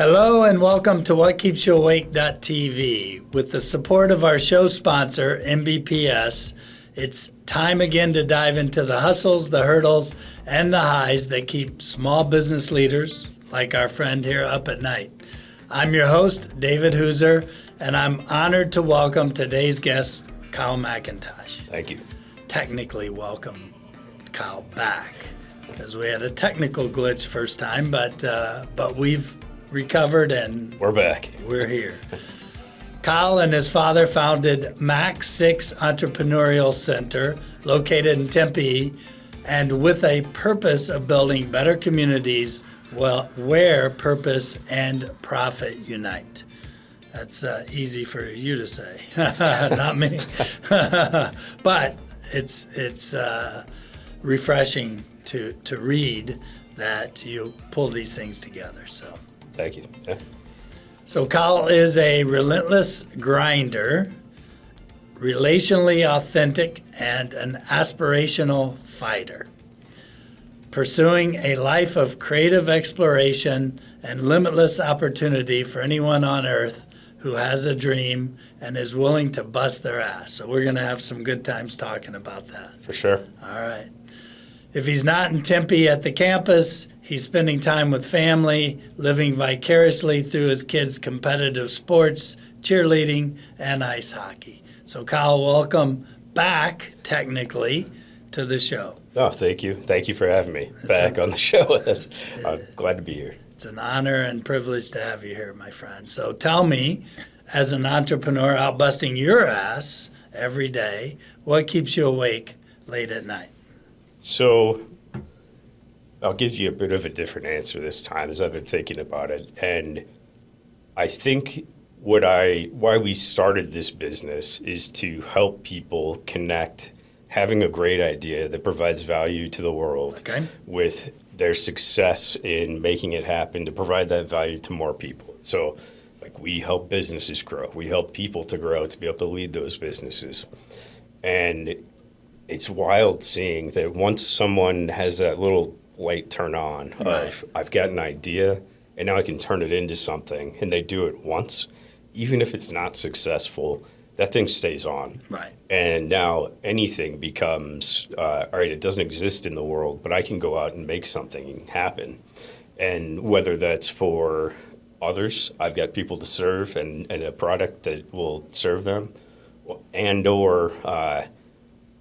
Hello and welcome to WhatKeepsYouAwake.tv. With the support of our show sponsor, MBPS, it's time again to dive into the hustles, the hurdles, and the highs that keep small business leaders, like our friend here, up at night. I'm your host, David Hooser, and I'm honored to welcome today's guest, Kyle McIntosh. Thank you. Technically welcome Kyle back, because we had a technical glitch first time, but we've recovered and we're back. We're here. Kyle and his father founded MAC6 Entrepreneurial Center, located in Tempe, and with a purpose of building better communities where purpose and profit unite. That's easy for you to say, not me. But it's refreshing to read that you pull these things together. So. Thank you. Yeah. So Kyle is a relentless grinder, relationally authentic, and an aspirational fighter, pursuing a life of creative exploration and limitless opportunity for anyone on earth who has a dream and is willing to bust their ass. So we're going to have some good times talking about that. For sure. All right. If he's not in Tempe at the campus, he's spending time with family, living vicariously through his kids' competitive sports, cheerleading, and ice hockey. So Kyle, welcome back, technically, to the show. Oh, thank you. Thank you for having me back on the show. I'm glad to be here. It's an honor and privilege to have you here, my friend. So tell me, as an entrepreneur out busting your ass every day, what keeps you awake late at night? So I'll give you a bit of a different answer this time as I've been thinking about it. And I think why we started this business is to help people connect having a great idea that provides value to the world with their success in making it happen, to provide that value to more people. So like we help businesses grow. We help people to grow, to be able to lead those businesses. And it's wild seeing that once someone has that little light turn on of I've got an idea and now I can turn it into something, and they do it once, even if it's not successful, that thing stays on. Right. And now anything becomes, all right, it doesn't exist in the world, but I can go out and make something happen. And whether that's for others, I've got people to serve and a product that will serve them, and or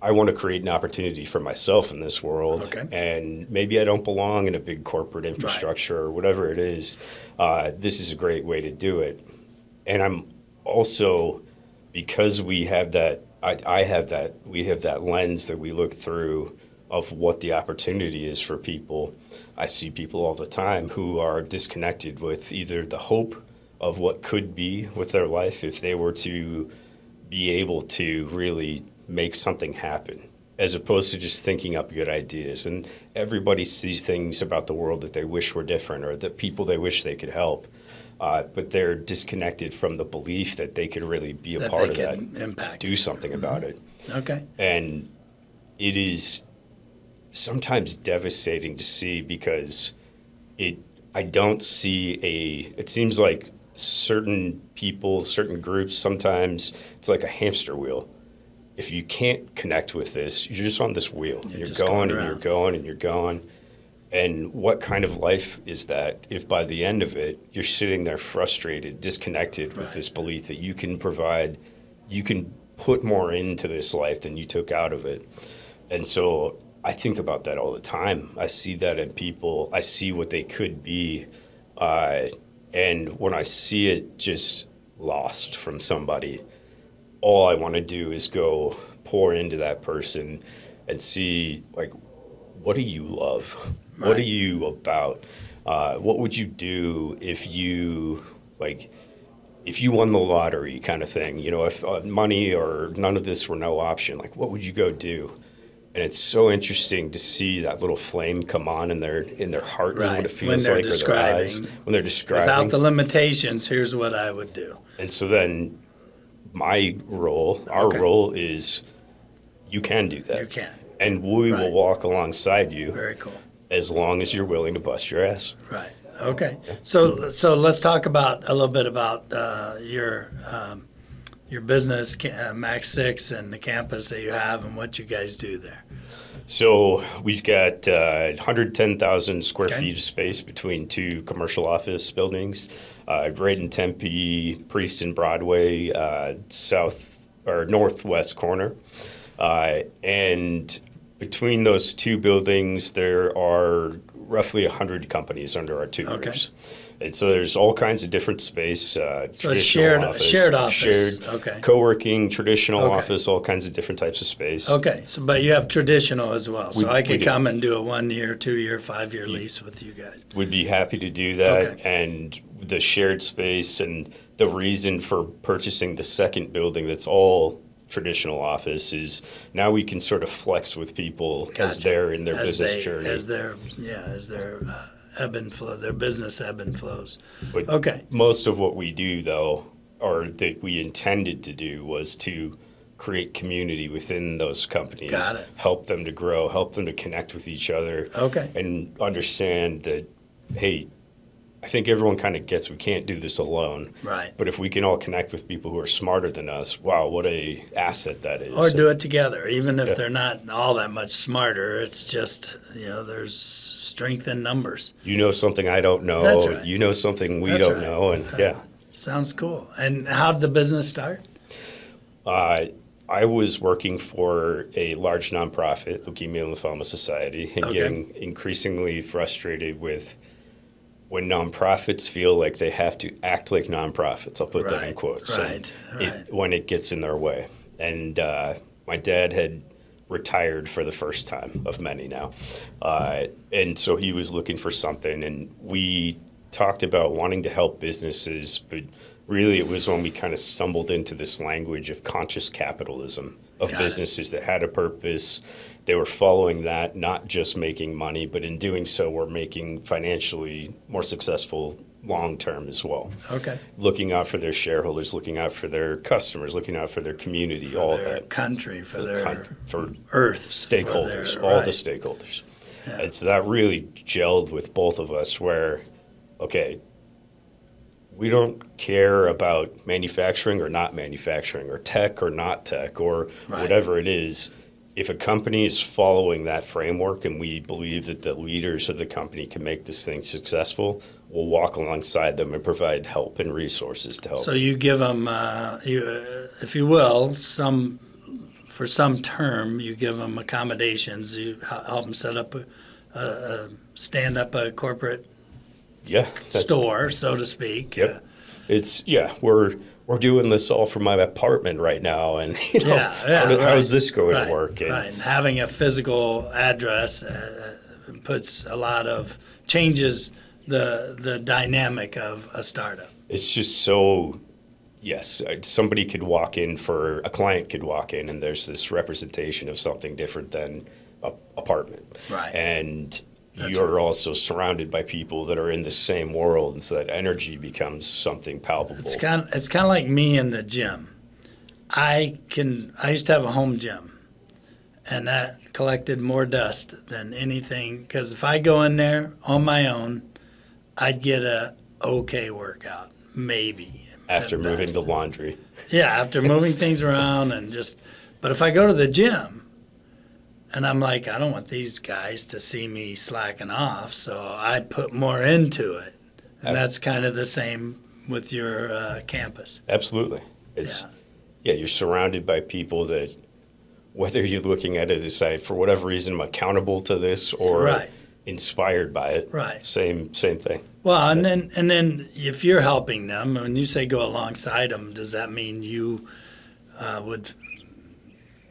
I want to create an opportunity for myself in this world, and maybe I don't belong in a big corporate infrastructure or whatever it is. This is a great way to do it. And I'm also, because we have that, we have that lens that we look through of what the opportunity is for people. I see people all the time who are disconnected with either the hope of what could be with their life if they were to be able to really make something happen, as opposed to just thinking up good ideas. And everybody sees things about the world that they wish were different, or the people they wish they could help, but they're disconnected from the belief that they could really be a part of that, impact, do something about it. Okay. And it is sometimes devastating to see, because I don't see it seems like certain people, certain groups, sometimes it's like a hamster wheel. If you can't connect with this, you're just on this wheel. You're going and you're going and you're going. And what kind of life is that if by the end of it, you're sitting there frustrated, disconnected with this belief that you can put more into this life than you took out of it. And so I think about that all the time. I see that in people. I see what they could be. And when I see it just lost from somebody, all I want to do is go pour into that person and see, like, what do you love? Right. What are you about? What would you do if you won the lottery, kind of thing? You know, if money or none of this were no option, like, what would you go do? And it's so interesting to see that little flame come on in their heart, is what it feels like, or their eyes, when they're describing. Without the limitations, here's what I would do. And so then my role, our role is, you can do that. You can. And we will walk alongside you. Very cool. As long as you're willing to bust your ass. Right. Okay. So let's talk about a little bit about your business, MAC6, and the campus that you have and what you guys do there. So we've got 110,000 square Okay. feet of space between two commercial office buildings, right in Tempe, Preston Broadway, south or northwest corner. And between those two buildings, there are roughly 100 companies under our two Okay. roofs. And so there's all kinds of different space. So it's traditional shared office. shared Okay. co-working, traditional Okay. office, all kinds of different types of space. Okay. So, but you have traditional as well. So We- I we could do. come and do a 1 year, 2 year, 5 year lease with you guys. Would be happy to do that. Okay. And the shared space and the reason for purchasing the second building that's all traditional office is now we can sort of flex with people as Gotcha. they're in their business they, journey. As their ebb and flow, their business ebb and flows. But Okay. most of what we do, though, or that we intended to do, was to create community within those companies, Got it. help them to grow, help them to connect with each other, Okay. and understand that, hey, I think everyone kind of gets we can't do this alone. Right. But if we can all connect with people who are smarter than us, wow, what a asset that is. Or do it together, even if Yeah. they're not all that much smarter. It's just, there's strength in numbers. You know something I don't know. That's right. You know something we That's don't right. know. And yeah. Sounds cool. And how did the business start? I was working for a large nonprofit, Leukemia and Lymphoma Society, and Okay. getting increasingly frustrated with when nonprofits feel like they have to act like nonprofits. I'll put that in Right, quotes. right, and right. when it gets in their way. And my dad had retired for the first time of many now. And so he was looking for something. And we talked about wanting to help businesses, but really it was when we kind of stumbled into this language of conscious capitalism, of Got it. businesses that had a purpose. They were following that, not just making money, but in doing so, were making financially more successful long term as well. Okay. Looking out for their shareholders, looking out for their customers, looking out for their community, all For their that. country, for their For earth. stakeholders, for their- all right. the stakeholders. Yeah. And so that really gelled with both of us where, okay, we don't care about manufacturing or not manufacturing or tech or not tech or Right. whatever it is. If a company is following that framework and we believe that the leaders of the company can make this thing successful, we'll walk alongside them and provide help and resources to help. So you give them, if you will, for some term, you give them accommodations. You help them set up stand up a corporate yeah, that's- store, so to speak. Yep. We're doing this all from my apartment right now, and how's this going right, to work? And right. And having a physical address changes the dynamic of a startup. it's just so, yes, somebody could walk in a client could walk in, and there's this representation of something different than a apartment. Right. And That's you're right. also surrounded by people that are in the same world, and so that energy becomes something palpable. It's kind of like me in the gym. I used to have a home gym, and that collected more dust than anything. Because if I go in there on my own, I'd get a okay workout, maybe. After at moving best. the laundry. Yeah, after moving things around and just. But if I go to the gym, and I'm like, I don't want these guys to see me slacking off, so I put more into it. And that's kind of the same with your campus. Absolutely. You're surrounded by people that, whether you're looking at it as, for whatever reason, I'm accountable to this or Right. inspired by it. Right. Same thing. Well, and then if you're helping them, when you say go alongside them, does that mean you would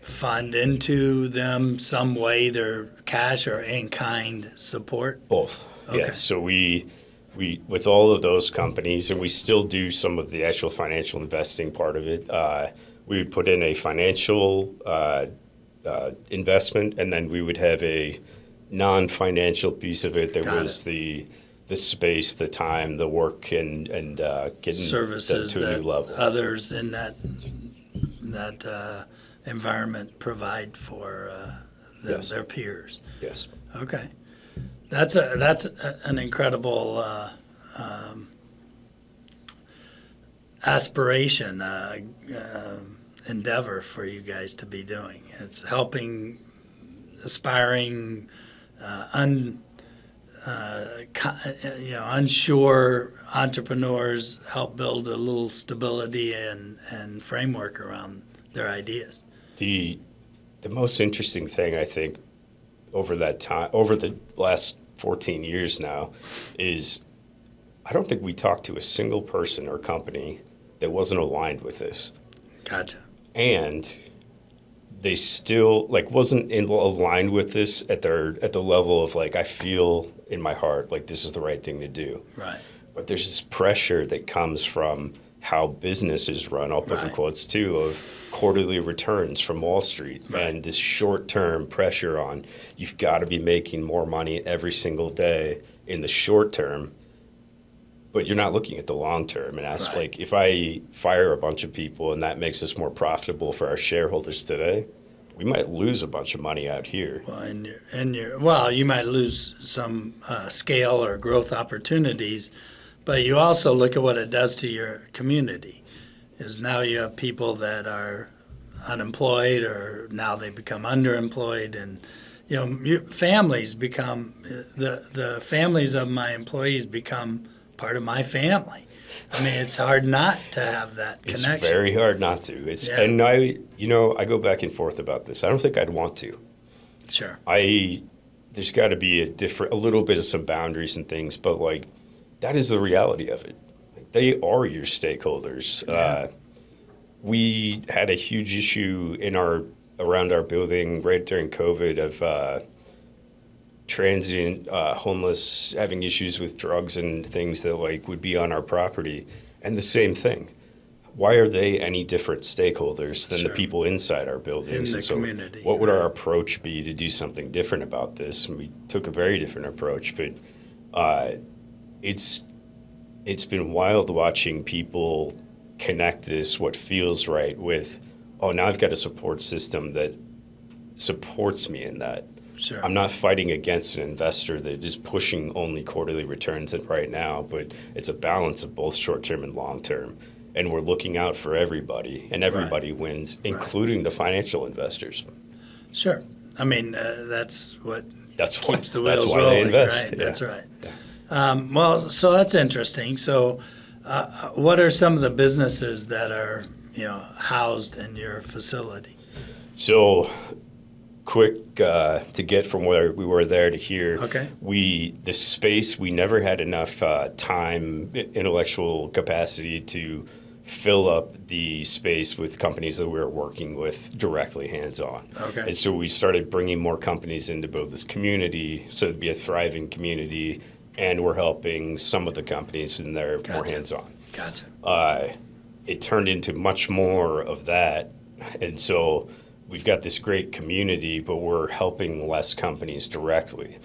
fund into them some way, either cash or in-kind support? Both. Okay. Yeah. So we with all of those companies, and we still do some of the actual financial investing part of it. We would put in a financial investment, and then we would have a non-financial piece of it that Got was the space, the time, the work, and getting Services that to a that new level. others in that environment provide for Yes. their peers. Yes. Okay, that's an incredible aspiration, endeavor for you guys to be doing. It's helping aspiring, unsure entrepreneurs help build a little stability and framework around their ideas. The most interesting thing, I think, over the last 14 years now, is I don't think we talked to a single person or company that wasn't aligned with this. Gotcha. And they still wasn't aligned with this at the level of I feel in my heart like this is the right thing to do. Right. But there's this pressure that comes from how business is run, I'll put in quotes too, of quarterly returns from Wall Street, and this short-term pressure on you've got to be making more money every single day in the short term, but you're not looking at the long term. And ask if I fire a bunch of people and that makes us more profitable for our shareholders today, we might lose a bunch of money out here. Well, you might lose some scale or growth opportunities, but you also look at what it does to your community. Is now you have people that are unemployed, or now they become underemployed, and your families become the families of my employees become part of my family. I mean, it's hard not to have that connection. It's very hard not to. And I go back and forth about this. I don't think I'd want to. Sure. There's got to be a little bit of some boundaries and things, but that is the reality of it. They are your stakeholders. Yeah. We had a huge issue around our building right during COVID of transient homeless having issues with drugs and things that would be on our property. And the same thing. Why are they any different stakeholders than the people inside our buildings? In the community. What would our approach be to do something different about this? And we took a very different approach, but it's been wild watching people connect this, what feels right, with, now I've got a support system that supports me in that. Sure. I'm not fighting against an investor that is pushing only quarterly returns right now, but it's a balance of both short-term and long-term. And we're looking out for everybody, and everybody wins, including the financial investors. Sure. I mean, that's what keeps the wheels that's why rolling, they invest. right? Yeah. That's right. Yeah. So that's interesting. So what are some of the businesses that are, housed in your facility? So quick to get from where we were there to here. Okay. The space, we never had enough time, intellectual capacity to fill up the space with companies that we were working with directly hands-on. Okay. And so we started bringing more companies in to build this community, so it'd be a thriving community, and we're helping some of the companies in there more hands-on. Gotcha. It turned into much more of that, and so we've got this great community, but we're helping less companies directly.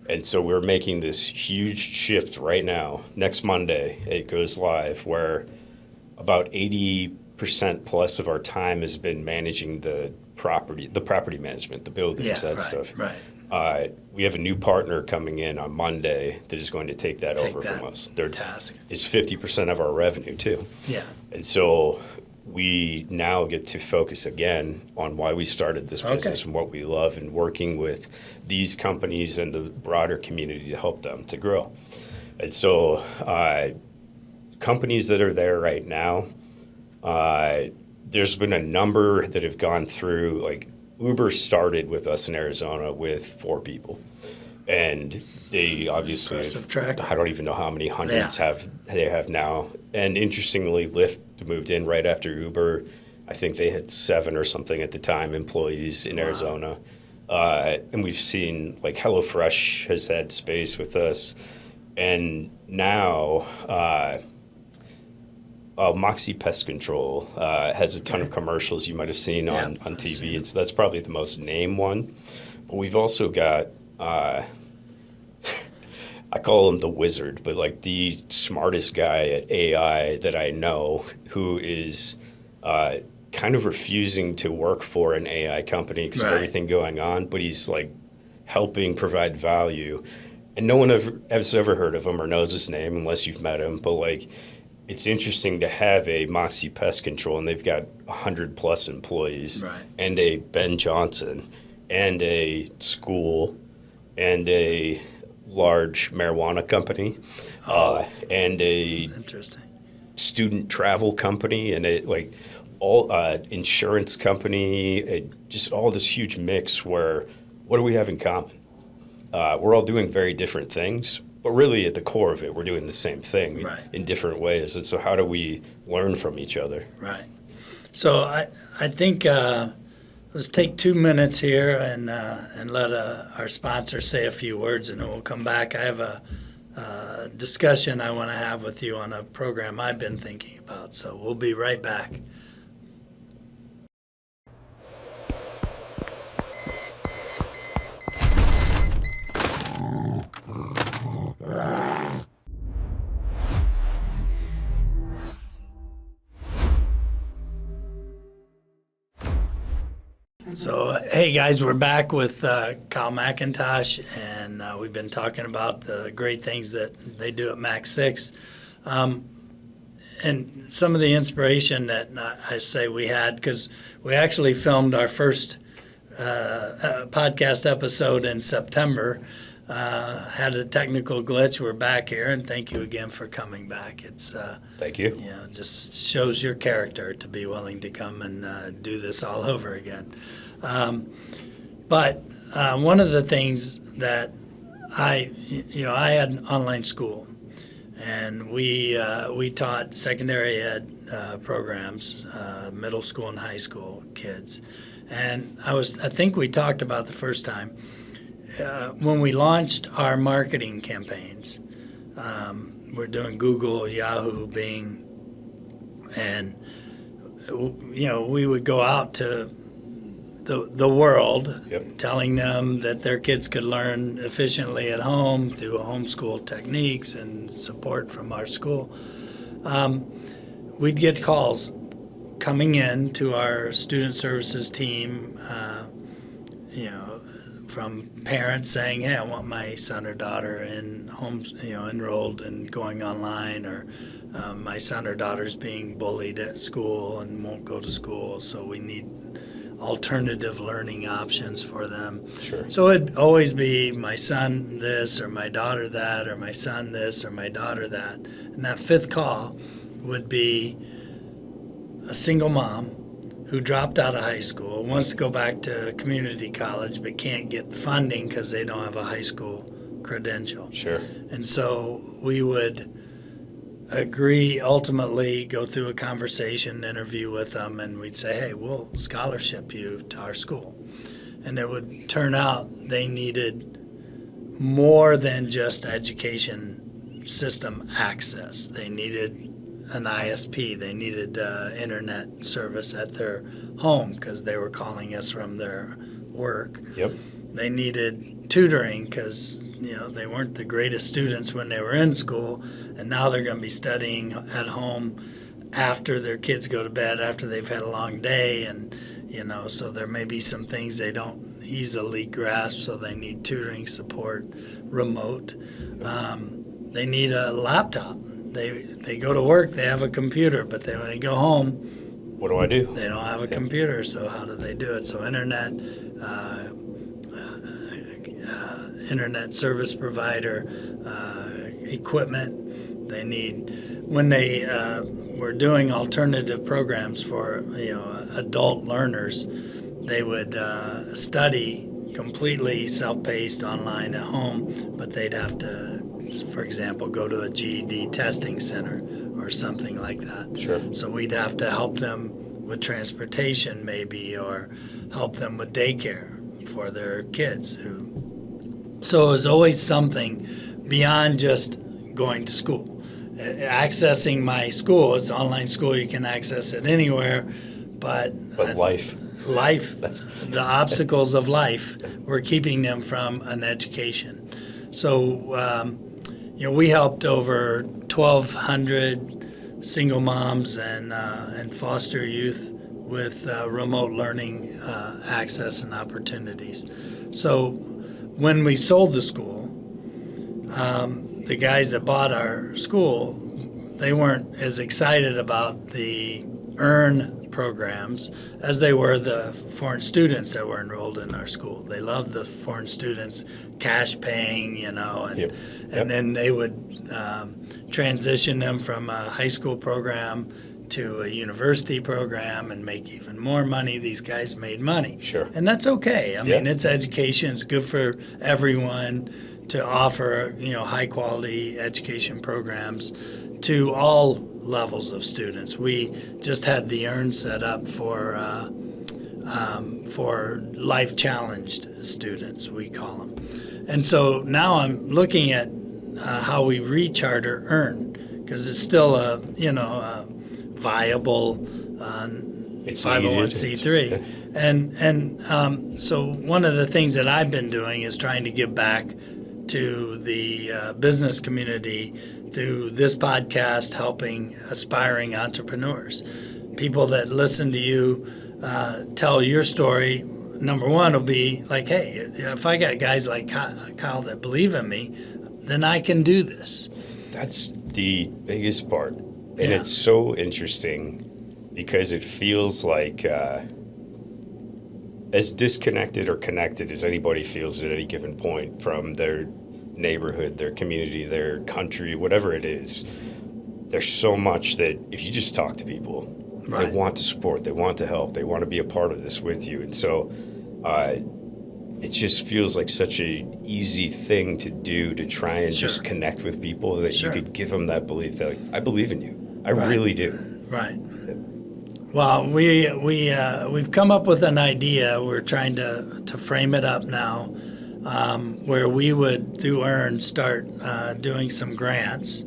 And so we're making this huge shift right now. Next Monday, it goes live, where about 80% plus of our time has been managing the property management, the buildings, stuff. Right. We have a new partner coming in on Monday that is going to take that over from us. Their task is 50% of our revenue too. Yeah. And so we now get to focus again on why we started this business and what we love, and working with these companies and the broader community to help them to grow. And so companies that are there right now, there's been a number that have gone through, Uber started with us in Arizona with 4 people. And they obviously, I don't even know how many hundreds they have now. And interestingly, Lyft moved in right after Uber. I think they had 7 or something at the time employees in Arizona. And we've seen HelloFresh has had space with us. And now Moxie Pest Control has a ton of commercials you might have seen on TV. And so that's probably the most named one. But we've also got, I call him the wizard, but the smartest guy at AI that I know, who is kind of refusing to work for an AI company because of everything going on, but he's helping provide value. and no one has ever heard of him or knows his name unless you've met him. But like, it's interesting to have a Moxie Pest Control, and they've got 100 plus employees, Right. and a Ben Johnson, and a school, and a large marijuana company, and a Interesting. student travel company, and a like all insurance company, just all this huge mix. Where what do we have in common? We're all doing very different things, but really at the core of it, we're doing the same thing Right. in different ways. And so how do we learn from each other? Right. So I think let's take 2 minutes here and let our sponsor say a few words, and then we'll come back. I have a discussion I want to have with you on a program I've been thinking about. So we'll be right back. So, hey guys, we're back with Kyle McIntosh, and we've been talking about the great things that they do at MAC6. And some of the inspiration that I say we had, because we actually filmed our first podcast episode in September, had a technical glitch. We're back here, and thank you again for coming back. It's Thank you. just shows your character to be willing to come and do this all over again. But one of the things that I had an online school, and we taught secondary ed programs, middle school and high school kids. And I think we talked about the first time when we launched our marketing campaigns. We're doing Google, Yahoo, Bing, and we would go out to the world, Yep. telling them that their kids could learn efficiently at home through homeschool techniques and support from our school. We'd get calls coming in to our student services team, from parents saying, "Hey, I want my son or daughter in homes, enrolled and going online," or my son or daughter's being bullied at school and won't go to school, so we need alternative learning options for them. Sure. So it'd always be my son this, or my daughter that, or my son this, or my daughter that. And that fifth call would be a single mom who dropped out of high school, wants to go back to community college, but can't get funding because they don't have a high school credential. Sure. And so we would agree, ultimately go through a conversation, interview with them, and we'd say, "Hey, we'll scholarship you to our school." And it would turn out they needed more than just education system access. They needed an ISP. They needed internet service at their home because they were calling us from their work. Yep. They needed tutoring because they weren't the greatest students when they were in school, and now they're going to be studying at home after their kids go to bed, after they've had a long day, and so there may be some things they don't easily grasp, so they need tutoring support, remote. They need a laptop. They go to work, they have a computer, but when they go home, What do I do? they don't have a computer, so how do they do it? So internet service provider, equipment. They need, when they were doing alternative programs for adult learners, they would study completely self-paced online at home, but they'd have to, for example, go to a GED testing center or something like that. Sure. So we'd have to help them with transportation maybe, or help them with daycare for their kids. So it was always something beyond just going to school. Accessing my school, it's an online school, you can access it anywhere, but life. That's the obstacles of life were keeping them from an education. So, we helped over 1,200 single moms and foster youth with remote learning access and opportunities. So when we sold the school, the guys that bought our school, they weren't as excited about the earn programs as they were the foreign students that were enrolled in our school. They loved the foreign students cash paying, and then they would transition them from a high school program to a university program and make even more money. These guys made money. Sure. And that's okay. I mean, it's education. It's good for everyone to offer, high quality education programs to all levels of students. We just had the EARN set up for life challenged students, we call them. And so now I'm looking at how we recharter EARN, because it's still a viable It's 501c3. And so one of the things that I've been doing is trying to give back to the business community through this podcast, helping aspiring entrepreneurs. People that listen to you tell your story, number one will be like, hey, if I got guys like Kyle that believe in me, then I can do this. That's the biggest part. And it's so interesting because it feels like as disconnected or connected as anybody feels at any given point from their neighborhood, their community, their country, whatever it is, there's so much that if you just talk to people, they want to support, they want to help, they want to be a part of this with you. And so it just feels like such an easy thing to do, to try and just connect with people, that you could give them that belief that, like, I believe in you. I really do. Right. Well, we've come up with an idea. We're trying to frame it up now, where we would, through EARN, start doing some grants,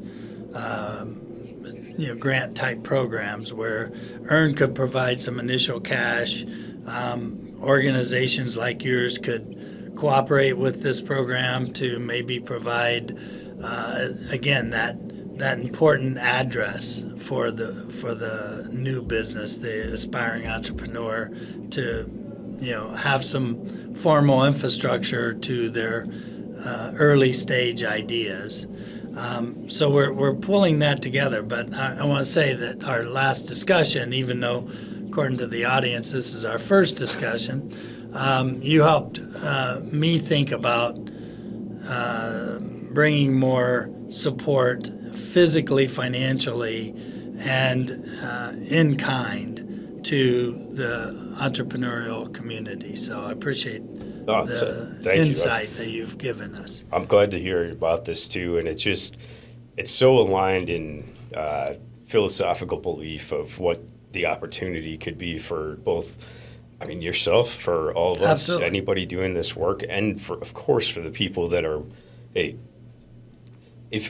grant-type programs where EARN could provide some initial cash. Organizations like yours could cooperate with this program to maybe provide, again, that important address for the new business, the aspiring entrepreneur, to have some formal infrastructure to their early stage ideas. So we're pulling that together. But I want to say that our last discussion, even though according to the audience this is our first discussion, you helped me think about bringing more support physically, financially, and in kind to the entrepreneurial community. So I appreciate the insight that you've given us. I'm glad to hear about this too, and it's so aligned in philosophical belief of what the opportunity could be for both, yourself, for all of us, anybody doing this work, and of course for the people that are, hey, if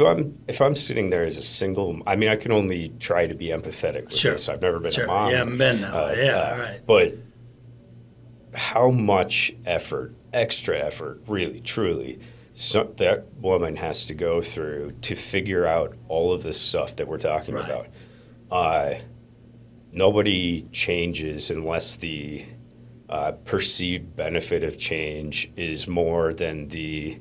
I'm sitting there as a single, I can only try to be empathetic with this. I've never been a mom. You haven't been that way. Right. But how much effort, extra effort, really, truly, that woman has to go through to figure out all of this stuff that we're talking about. Nobody changes unless the perceived benefit of change is more than the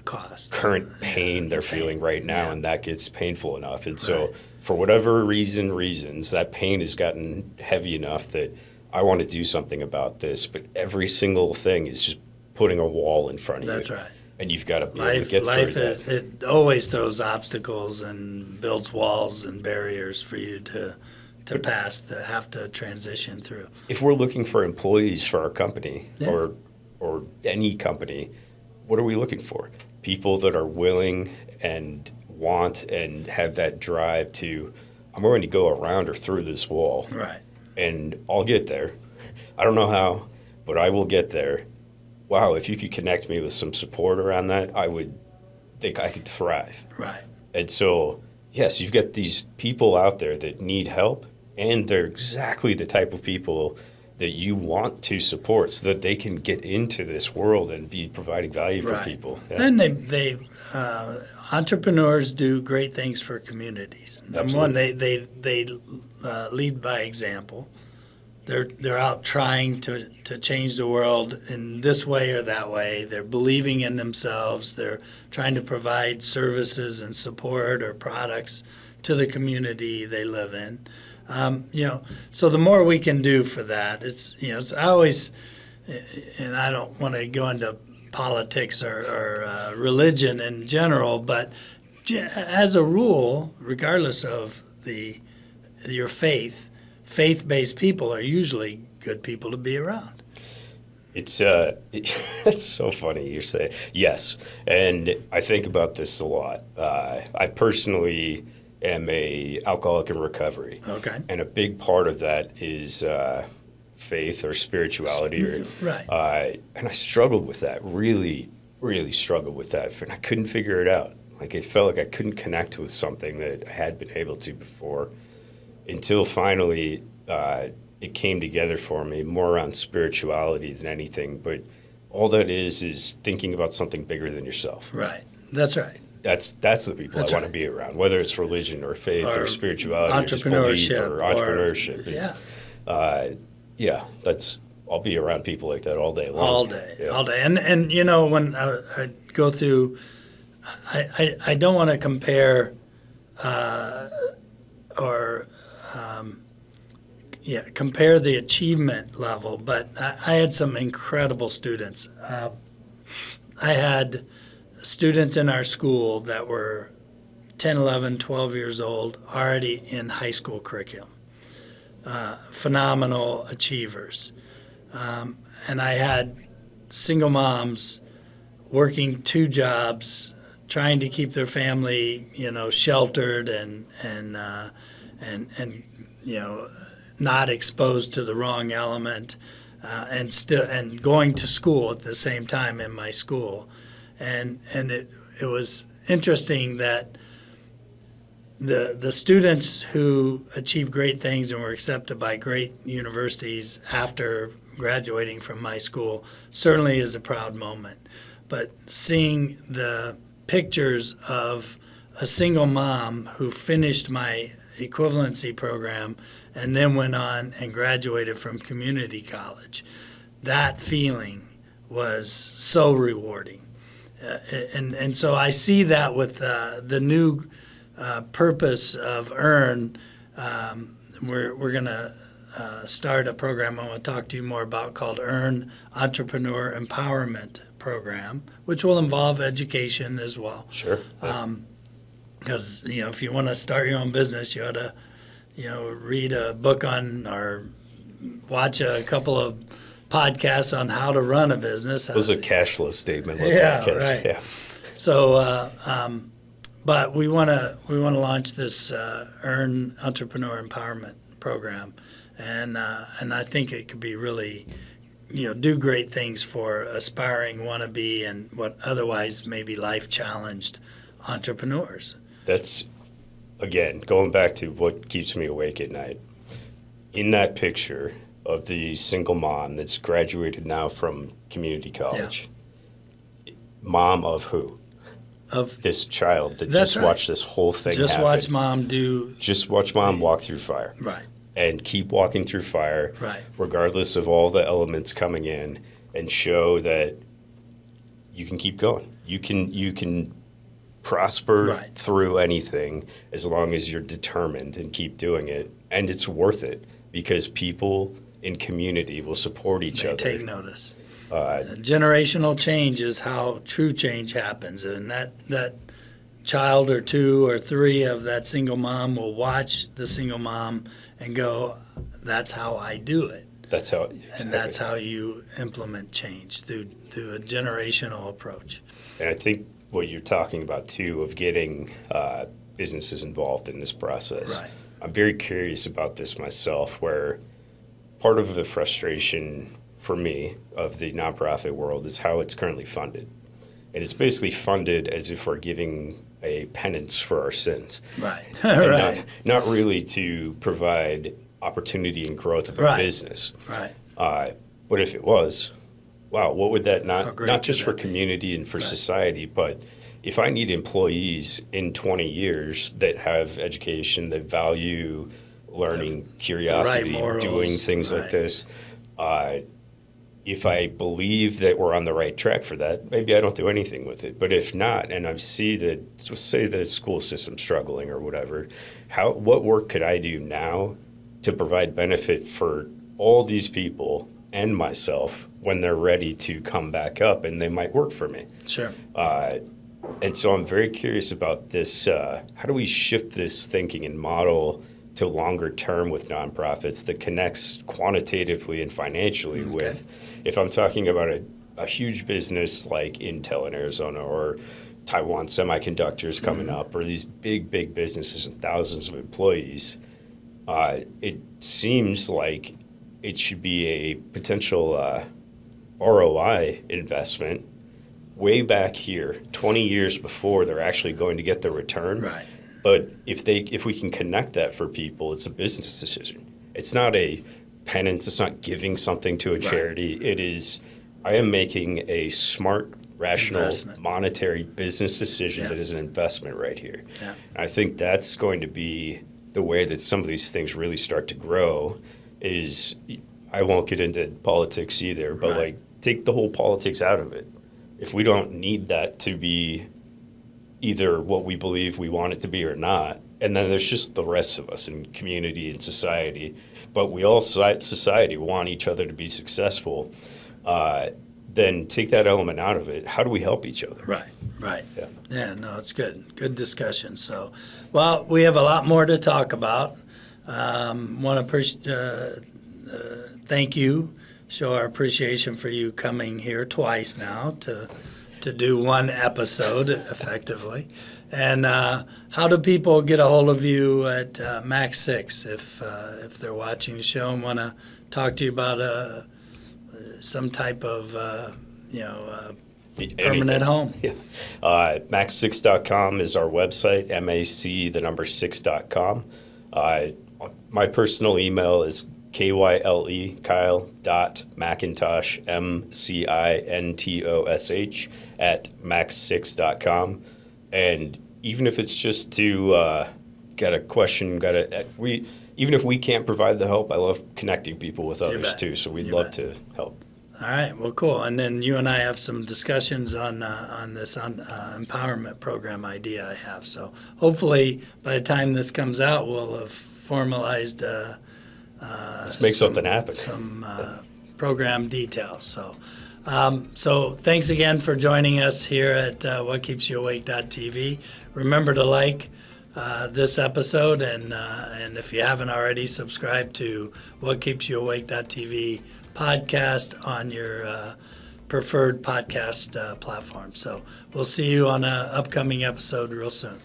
cost, current pain they're feeling right now, and that gets painful enough. And so for whatever reasons, that pain has gotten heavy enough that I want to do something about this, but every single thing is just putting a wall in front of you. That's right. And you've got to be able to get through that. It always throws obstacles and builds walls and barriers for you to pass, to have to transition through. If we're looking for employees for our company or any company, what are we looking for? People that are willing and want and have that drive to, I'm going to go around or through this wall. Right. And I'll get there. I don't know how, but I will get there. Wow, if you could connect me with some support around that, I would think I could thrive. Right. And so, yes, you've got these people out there that need help, and they're exactly the type of people that you want to support so that they can get into this world and be providing value for people. Yeah. And they entrepreneurs do great things for communities. Number one, they lead by example. they're out trying to change the world in this way or that way. They're believing in themselves. They're trying to provide services and support or products to the community they live in. So the more we can do for that, it's always, and I don't want to go into politics or religion in general, but as a rule, regardless of your faith-based people are usually good people to be around. It's so funny you say yes, and I think about this a lot. I personally am a alcoholic in recovery. Okay. And a big part of that is faith or spirituality. Right. And I struggled with that, really, really struggled with that. And I couldn't figure it out. Like, it felt like I couldn't connect with something that I had been able to before until finally it came together for me, more around spirituality than anything. But all that is thinking about something bigger than yourself. Right. That's right. That's the people I want to be around, whether it's religion or faith or spirituality or just belief or entrepreneurship. I'll be around people like that all day long. All day. And when I go through, I don't want to compare compare the achievement level, but I had some incredible students. I had students in our school that were 10, 11, 12 years old, already in high school curriculum. Phenomenal achievers. And I had single moms working 2 jobs, trying to keep their family, sheltered and not exposed to the wrong element, and going to school at the same time in my school. And it was interesting that the students who achieved great things and were accepted by great universities after graduating from my school certainly is a proud moment. But seeing the pictures of a single mom who finished my equivalency program and then went on and graduated from community college, that feeling was so rewarding. And so I see that with the new purpose of EARN. We're going to start a program I want to talk to you more about called EARN Entrepreneur Empowerment Program, which will involve education as well. Sure. Because if you want to start your own business, you ought to read a book on or watch a couple of podcasts on how to run a business. It was a cash flow statement. Right. Yeah. So, but we want to launch this EARN Entrepreneur Empowerment Program, and I think it could be really, do great things for aspiring wannabe and what otherwise may be life challenged entrepreneurs. That's, again, going back to what keeps me awake at night. In that picture of the single mom that's graduated now from community college, mom of who? Of this child that just watched this whole thing happen. Watch mom do. Just watch mom walk through fire. Right. And keep walking through fire, right, regardless of all the elements coming in, and show that you can keep going. You can prosper through anything as long as you're determined and keep doing it. And it's worth it because people in community will support each other. They take notice. Generational change is how true change happens. And that child or 2 or 3 of that single mom will watch the single mom and go, that's how I do it. That's how exactly. And that's how you implement change through a generational approach. And I think what you're talking about, too, of getting businesses involved in this process. Right. I'm very curious about this myself, where part of the frustration for me of the nonprofit world is how it's currently funded. And it's basically funded as if we're giving a penance for our sins. Right. And not really to provide opportunity and growth of a business. Right. But if it was, wow, what would that not just for community and for society, but if I need employees in 20 years that have education, that value learning, curiosity, morals, doing things like right. this. If I believe that we're on the right track for that, maybe I don't do anything with it. But if not, and I see that, so say the school system's struggling or whatever, what work could I do now to provide benefit for all these people and myself when they're ready to come back up and they might work for me? Sure. And so I'm very curious about this. How do we shift this thinking and model to longer term with nonprofits that connects quantitatively and financially with, if I'm talking about a huge business like Intel in Arizona or Taiwan Semiconductors coming up, or these big businesses and thousands of employees, it seems like it should be a potential ROI investment way back here, 20 years before they're actually going to get the return. Right. But if we can connect that for people, it's a business decision. It's not a penance. It's not giving something to a charity. It is, I am making a smart, rational, monetary business decision that is an investment right here. Yeah. And I think that's going to be the way that some of these things really start to grow. Is, I won't get into politics either, but like, take the whole politics out of it. If we don't need that to be either what we believe we want it to be or not, and then there's just the rest of us in community and society, but we all, society, want each other to be successful, then take that element out of it. How do we help each other? Right. Yeah, no, it's good. Good discussion. So, well, we have a lot more to talk about. Want to thank you, show our appreciation for you coming here twice now to do one episode effectively. And how do people get a hold of you at MAC6 if they're watching the show and want to talk to you about some type of permanent home? Yeah. MAC6.com is our website, MAC6.com. My personal email is Kyle.McIntosh, MCINTOSH @mac6.com. And even if it's just to get a question, even if we can't provide the help, I love connecting people with others too. So we'd love to help. All right, well, cool. And then you and I have some discussions on this empowerment program idea I have. So hopefully by the time this comes out, we'll have formalized let's make something happen. Some program details. So thanks again for joining us here at whatkeepsyouawake.tv. Remember to like this episode, and if you haven't already, subscribe to whatkeepsyouawake.tv podcast on your preferred podcast platform. So we'll see you on an upcoming episode real soon.